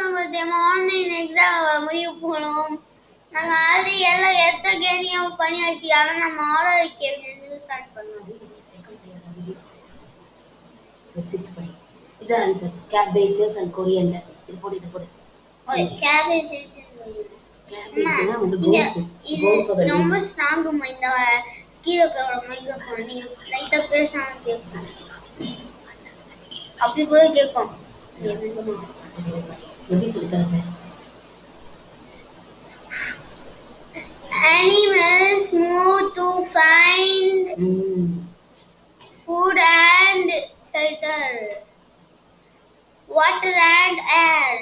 நம்ம online exam முடிவு போனோம். நாங்க ஆல்ரெடி எல்லாம் எத்த கேனியும் பண்ணியாச்சு. ஆனா நம்ம ஆர்டர் வைக்க ஸ்டார்ட் பண்ணோம். சரி 6 படி. இது ஆன்சர். cabbages and coriander. இது போடு. ஓய் கேபேஜ் cabbageனா வந்து கோஸ் ரொம்ப ஸ்ட்ராங்குமா இந்த ஸ்கீரோக்கோட மைக்ரோஃபோன். நீங்க லைட்டா பேசினா கேட்கும். அப்படி கூட கேட்கும். எப்படி சொல்லி தரது? Animals move to find food and shelter. Water and air.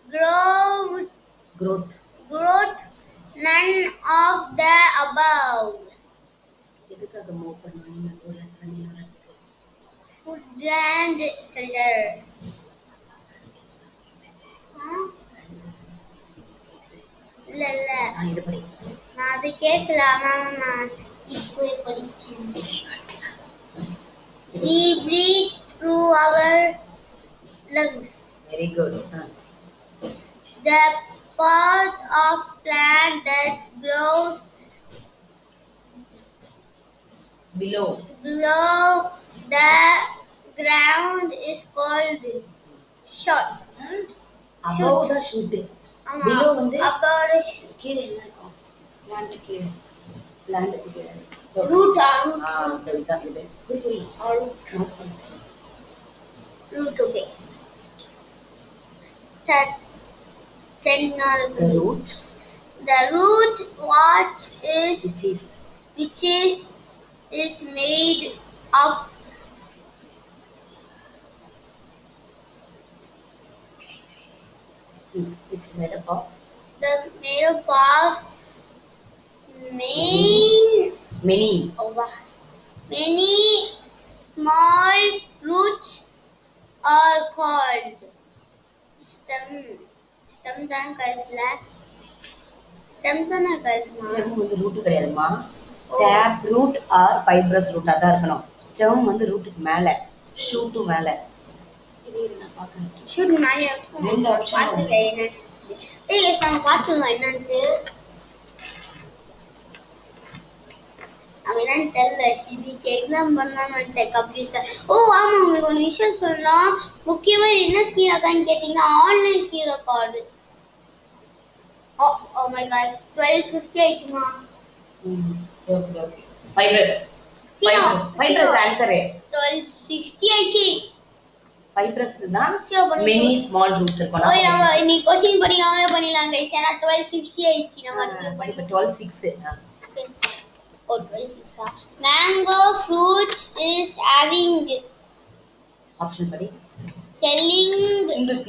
Growth. None of the above. எதுக்காக மூவ் பண்ணணும் நீங்க சொல்லுங்க. Food and shelter. இல்ல இது படி. நான் அது கேட்கல. ஆனா நான் இப்போ படிச்சேன். We breathe through our lungs. Very good. The part of plant that grows below the ground is called shoot. Above the shoot. Below வந்து above கீழ என்ன இருக்கும்? plant கீழ root இதுதான் இது. புரி root. Okay. The root which is made up which made up of many small roots are called stem தான் கருத்துல stem தான கருத்துல stem வந்து root கிடையாதுமா tap root or fibrous root அத இருக்கணும் stem வந்து rootக்கு மேல shoot மேல இது நான் பார்க்கணும் shoot மேல இருக்கும் ரெண்டு ஆப்ஷன் பாத்துங்க ஏய் நம்ம பாத்துங்க என்னன்னு அவன் தெரியல இதுக்கு எக்ஸாம் பண்ணான்னு கம்ப்யூட்டர். ஆமா உங்களுக்கு ஒரு விஷயம் சொல்லலாம். முக்கியமா என்ன ஸ்கிரீன் ரெக்கார்ட்னு கேட்டீங்கன்னா online screen record. Oh my God 12:50 ஆயிடுச்சுமா. ஓகே ஃபைப்ரஸ் ஆன்சர் 12:60 ஆயிடுச்சு. ஃபைப்ரஸ் தான் many small roots இருக்கும். ஓய் நம்ம நீ क्वेश्चन படிக்காமலே பண்ணிடலாம் गाइस. ஏனா 12:60 ஆயிடுச்சு நம்ம இப்ப 12:06. Oh, 12:06. Mango fruits is having option padi selling single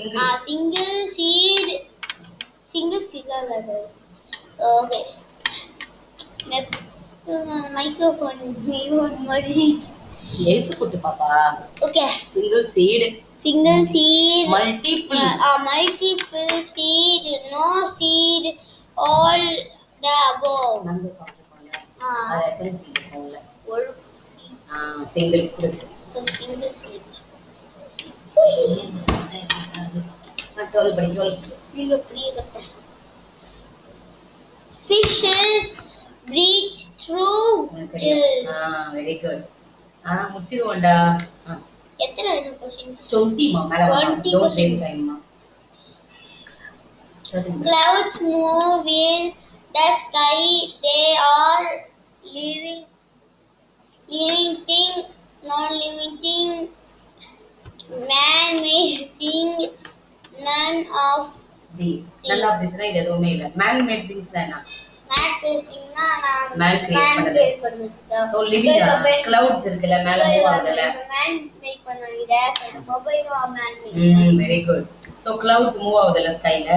seed okay microphone mute mari எழுத்து போட்டு பாப்பா. okay single seed multiple seed no seed all the above. mango சாப்பிடுவாங்க. அது எத்தனை சீட் இருக்கும்ல? ஒரு சிங்கிள் கொடுத்து so single seed நான் 12 படி 12 நீங்க ஃப்ரீ கட்ட fishes breathe through gills. very good முச்சிடுவோம்டா. எத்தனை வேணும் क्वेश्चन 20 மா மேல வா. don't waste time மா. Clouds move in the sky. They are living thing, non-living thing, man-made thing. None of these na எதுவுமே இல்ல. man-made things என்ன? man-made thing man create பண்ணது. so living clouds இருக்குல மேல மூவ் ஆகுதுல man-made பண்ணாங்க. so mobile man-made. very good. so clouds move ஆகுதுல skyல.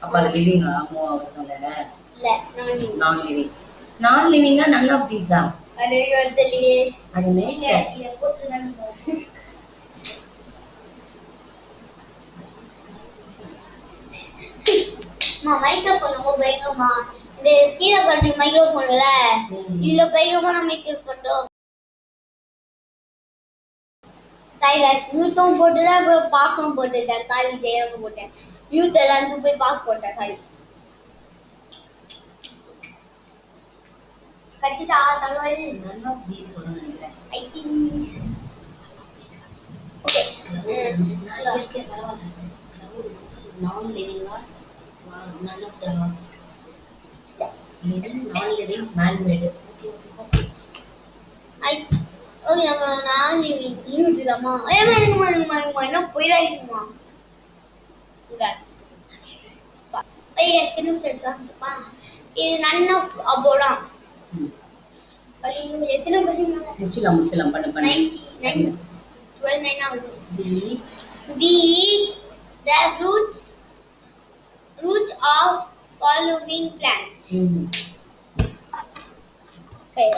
அப்ப அது living move ஆகுதுல இல்ல non living none of these are அது nature. இத போட்டுதான் மைக்ரோஃபோன் ரொம்ப பயங்கரமா இந்த ஸ்கிரீன் பண்ணி மைக்ரோஃபோன்ல இதுல பயங்கரமான மைக்ரோஃபோன் சை guys, மியூட்டும் போட்டுதான் அப்புறம் பாஸும் போட்டுட்டேன். சாரி தெரியாம போட்டேன். மியூட் எல்லாருக்கும் போய் பாஸ் போட்டேன். சாரி. கட்சிசா தகவல் none of these சொல்லணும் நினைக்கிறேன். I think okay. Okay, பரவாயில்ல. Non living or none of the living, non living, man made. Okay. Okay நம்ம நான் லீவ் விட்டுலாமா? ஏமா இதுமா என்ன போயிடாதீங்கம்மா. Hey guys, can you search that? இது none of aboram. ஐயோ எத்தனை क्वेश्चन முச்சலாம் பண்ணு 99 12 ஆகுது. Beat the roots of following plants. Okay.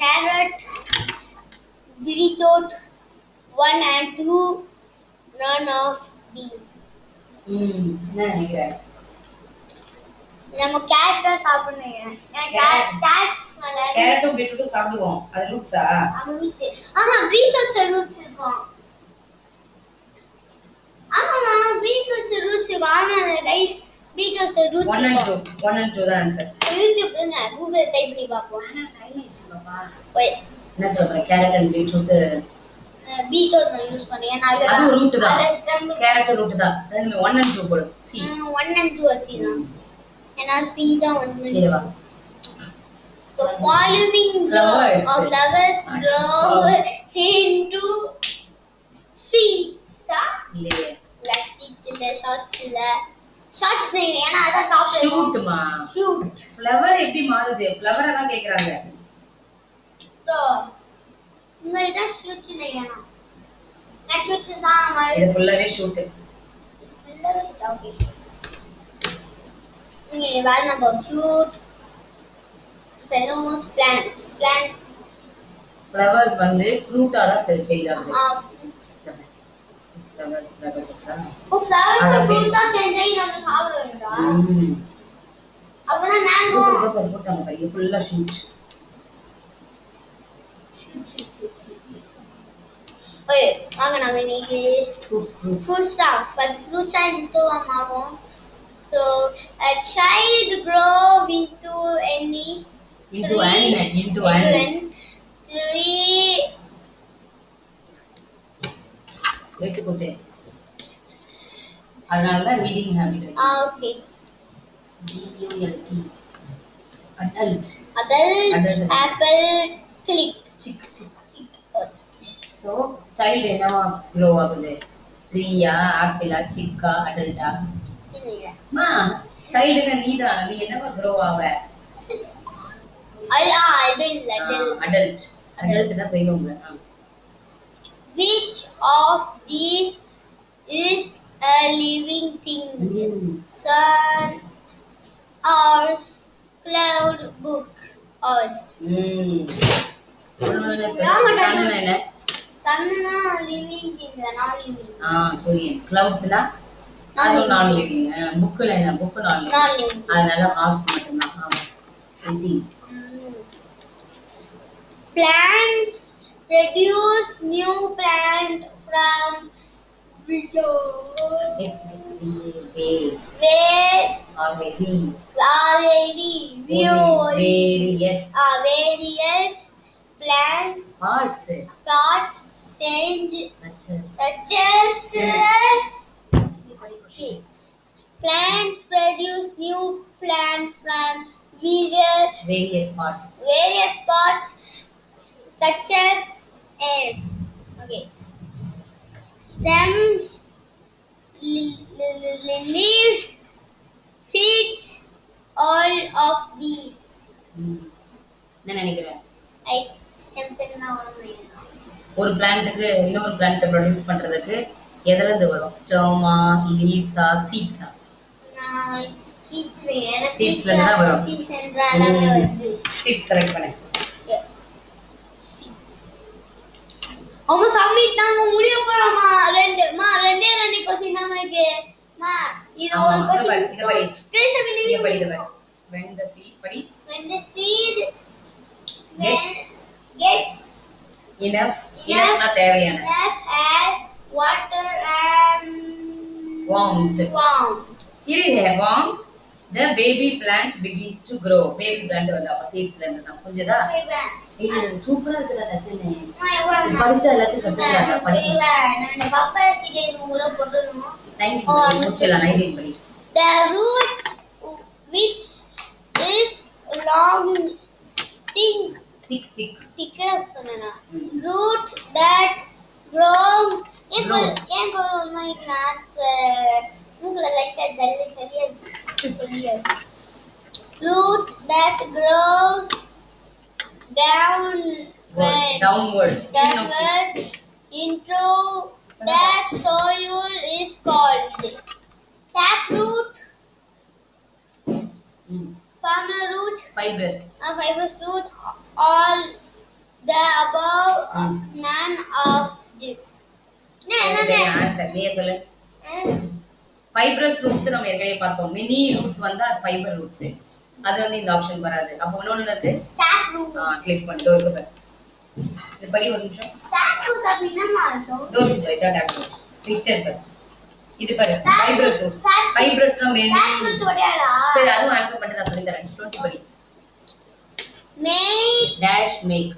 Carrot, beetroot, 1 and 2, none of these. என்ன நினைக்கிறேன்? நம்ம கேரட் சாப்பிடுறேன். Carrot smell. கேரட்டும் பீட்ரூட்டும் சாப்பிடுவோம். அது ரூட்ஸா? ரூட்ஸ். பீட்ரூட் ரூட்ஸ் இருக்கும். ஆமா பீட்ரூட் ரூட்ஸ் வாங்க गाइस. பீட்ரூட் ரூட்ஸ் 1 and 2 தான் ஆன்சர். யூடியூப்ல கூகுள் டைப் பண்ணி பாப்போம். ஆனா டைம் ஆச்சு பாப்பா. போய் என்ன சொல்றேன்? கேரட் அண்ட் பீட்ரூட் பீட்ரூட் நான் யூஸ் பண்ணேன். நான் அது ரூட் தான். கேரட் ரூட் தான். ரெண்டுமே 1 and 2 போடு. C 1 and 2 வச்சிரலாம். ஏனா சி தான் வந்து இல்லவா? So following flowers of flowers grow into seeds. இல்லையே. Like seeds இல்ல shots ஏனா அத டாப் ஷூட்மா. ஷூட். ஃப்ளவர் எப்படி மாறுது? ஃப்ளவரா தான் கேக்குறாங்க. So இங்க இத ஷூட் ஏனா. நான் ஷூட் தான் மாறு. இது ஃபுல்லாவே ஷூட். ஃபுல்லாவே ஷூட் ஓகே. இங்க வேற நம்ம ஷூட் fellows plants flowers வந்து ஃப்ரூட்டா தான் சேஞ்ச் ஆகுது. flowers இருக்கா? ஓ flowers ஃப்ரூட் தான் சேஞ்ச் ஆகி நம்ம சாப்பிடுறோம்டா. அப்பனா மேங்கோ போட்டாங்க பாருங்க ஃபுல்லா ஷூட். ஓய் வாங்க நாம இன்னைக்கு ஃப்ரூட்ஸ் தான் but fruits are into மாறும். So a child grow into an 3 ஏத்துக்கோட்டே. அதனால தான் reading habit. Okay. DULT adult apple click chick. So child என்னவா grow ஆகுது? ட்ரீயா, ஆப்பிளா, சிக்கா, அடல்ட்டா? மா சைல்டுனா நீதான். நீ என்னவா grow ஆவ? adult தான் பெரியவங்க. Which of these is a living thing? Sun, horse, cloud, book, horse. Sunna living thing, not living. சூரியன். cloudsனா அது நான் லிவிங். புக்ல என்ன? புக் நான் லிவிங். அதனால ஹார்ஸ் மட்டும் தான். ஆமா. 18. Plants produce new plant from which various plant parts change such as plants produce new plant from various parts such as okay, stems, leaves, seeds, all of these. என்ன நினைக்கிறேன்? stem ஒரு பிளான்ட்க்கு இன்னொரு plant produce பண்றதுக்கு எதுல இருந்து வரும்? ஸ்டெம்மா, லீவ்ஸா, சீட்ஸா? சீட்ஸ்ல இருந்து தான் வரும். சீட்ஸ் செலக்ட் பண்ணு. அம்மா சப்மிட் தாங்க முடிய போறோமா? ரெண்டே क्वेश्चन தான் இருக்கு. மா இது ஒரு क्वेश्चन படி. ப்ளீஸ் சப்மிட் படி. when the seed படி. when the seed gets enough enough தேவையான enough air, water and warmth. Here warmth, the baby plant begins to grow. Baby plant வந்து அப்ப seedsல இருந்து தான் புரிஞ்சதா? இது சூப்பரா இருக்குடா லெசன். படிச்ச எல்லாத்தையும் கத்துக்கலாம் படிக்கலாம். நான் பாப்பா சீக்கிரம் மூல போட்டுறணும். 19 முடிச்சலாம் 19 படி. The roots which is long thicker சொன்னனா. Root that grows my class மூல லைட்டா டல்ல சரியா. Root that grows downwards into the soil is called taproot, palmer root, fibrous root. All the above, none of this. answer நீயே சொல்லு. fibrous roots நம்ம ஏற்கனவே பார்த்தோம். many roots வந்தா fiber roots. அது வந்து இந்த ஆப்ஷன் வராது. அப்ப இன்னொன்னு வந்து taproot. கிளிக் பண்ணிட்டு இருக்கு பாரு. இது படி ஒரு நிமிஷம். taproot அப்படினா மாறும். இதா taproot. பிக்சர் பாரு. இது பாரு fibrous roots. fibrous னா many. taproot ஓடியாடா. சரி அதுவும் ஆன்சர் பண்ணிட்டு நான் சொல்லி தரேன். 20 படி. make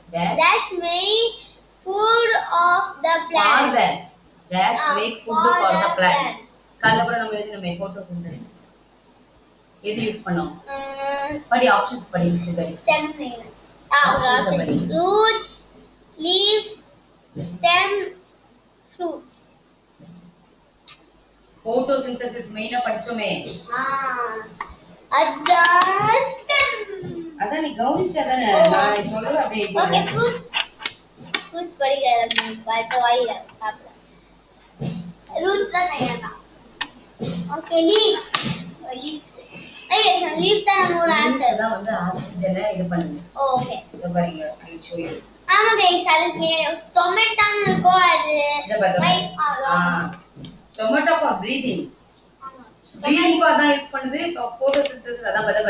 food of the plant. make food for the plant. காலப்பற நம்ம எழுதினோமே photosynthesis. எது யூஸ் பண்ணோம்? படி ஆப்ஷன்ஸ் படி சரி. stem roots, leaves, stem, fruits. photosynthesis மெயினா படிச்சோமே. அதான் நீ கவனிச்சதானே நான் சொல்றது அப்படியே. ஓகே fruits படிக்கிறது பாத்த வாயில சாப்பிட. roots தான் நையா. Okay leaves. leaves தான் நம்மளோட ஆன்சர். அதான் வந்து ஆக்ஸிஜனை இது பண்ணுது. ஓகே இத பாருங்க ஐ ஷோ யூ. ஆமா गाइस அதுக்கு டொமேட்டோன்னு இருக்கும் அது. Tomato for breathing. breathing को அதான் யூஸ் பண்ணுது. photosynthesis அதான் பதப.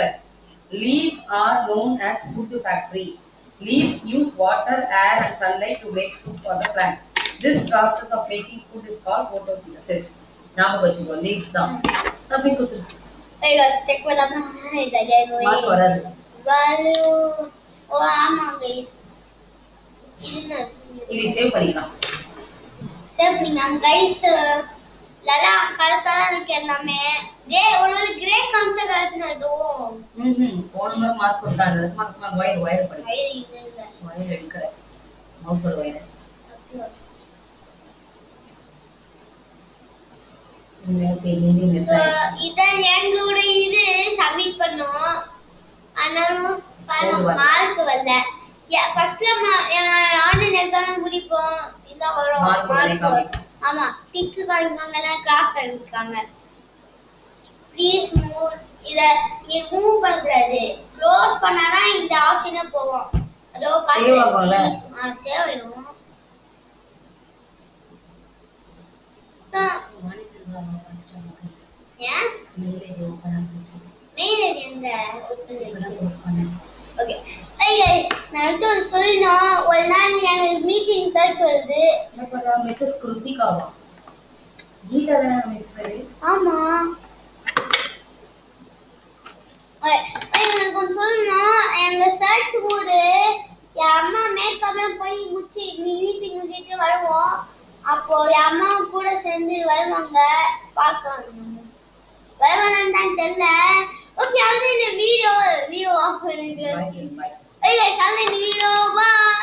leaves are known as food factory. leaves use water, air and sunlight to make food for the plant. this process of making food is called photosynthesis. நாம வச்சுக்கோ leaves தான். Submit கொடுத்து. hey guys check பண்ணலாமா? இதோ mark வராது. ஓ ஆமா guys. இது save பண்ணிக்கலாம். சேவ் பண்ணிக்கலாம் गाइस. லலா கலக்கலா இருக்கு எல்லாமே. ஒருவேளை கிரே காமிச்ச கலர்னதோ. போன முறை மார்க் கொடுத்தாங்க. அதுக்கு வயர் படி. வயர் எடுக்கற. மவுஸோட வயர். ஹிந்தி மெசேஜ். இத எங்கூட இது சப்மிட் பண்ணோம். ஆனா மார்க் வரல. ஃபர்ஸ்ட்ல ஆன்லைன் எக்ஸாம் முடிப்போம். இல்ல வரும் மார்க். ஆமா டிக் காமிக்காங்கல கிராஸ் காமிக்காங்க. Please move. இத நீ மூவ் பண்ண கூடாது. க்ளோஸ் பண்ணானா இந்த ஆப்ஷனே போவோம். அதோ சேவ் ஆகும்ல. சேவ் ஆயிடும். சோ மணி சில்வர் பார்த்துட்டாங்க गाइस. ஏன் மெயில் ஐடி ஓபன் ஆச்சு. மெயில் ஐடி எங்க ஓபன் இப்பதான் போஸ்ட் பண்ணேன். ஓகே ஹை गाइस நான் சொல்லணும் ஒரு நாள் எங்க மீட்டிங் சர்ச் வருது. அப்ப மிஸ்ஸஸ் கிருத்திகாவா? கீதா தான மிஸ் பேரு? ஆமா. எனக்கு கொஞ்சம் சொல்லணும் எங்க சர்ச் போர்டு என் அம்மா மேக்கப்லாம் பண்ணி முடிச்சு மீட்டிங் முடிச்சிட்டு வருவோம். அப்போ என் அம்மா கூட சேர்ந்து வருவாங்க பார்க்க. வருவாங்கன்னு தான் தெரியல. ஓகே அது இந்த வீடியோ ஆஃப் பண்ணிக்கிறேன். இந்த வீடியோ பை.